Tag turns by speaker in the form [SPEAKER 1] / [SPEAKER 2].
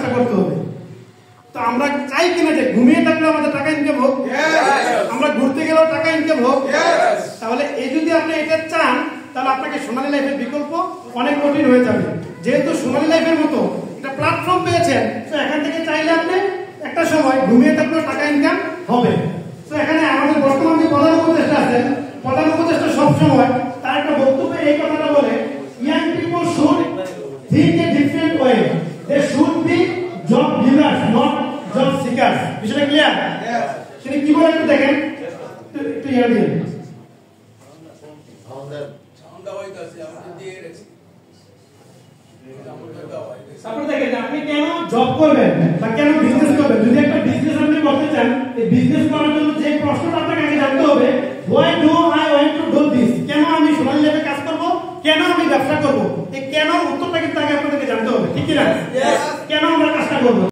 [SPEAKER 1] কাজটা করতে হবে। তো আমরা চাই কিনা যে ঘুমিয়ে থাকলে আমাদের টাকা ইনকাম হোক, আমরা ঘুরতে গেলেও টাকা ইনকাম হোক? তাহলে এই যদি আপনি এটা চান তাহলে আপনাকে সোনালী লাইফের বিকল্প অনেক কঠিন হয়ে যাবে। যেহেতু সোনালী লাইফের মতো একটা প্ল্যাটফর্ম পেয়েছেন, তো এখান থেকে চাইলে আপনি একটা সময় ঘুমিয়ে থাকলেও টাকা ইনকাম হবে। তো এখানে আমাদের বর্তমান যে প্রধান উপদেষ্টা আছেন, প্রধান উপদেষ্টা সবসময় তার একটা বক্তব্যে এই কথাটা বলে, young people should think a different way. They should be job givers, not job seekers. বিষয়টা ক্লিয়ার? সেটা কি বলে একটু দেখেন, একটু ইয়ার দিন। তারপরে দেখেন আপনি কেন জব করবেন বা কেন বিজনেস করবেন। যদি একটা বিজনেস আপনি করতে চান, এই বিজনেস করার জন্য যে প্রশ্নটা আপনাকে আগে জানতে হবে, why do I want to do this? কেন আমি সোনালী লাইফে কাজ করব, কেন আমি ব্যবসা করব, এই কেন উত্তরটা কিন্তু আগে আপনাদেরকে জানতে হবে, ঠিক কি না? কেন আমরা কাজটা করব।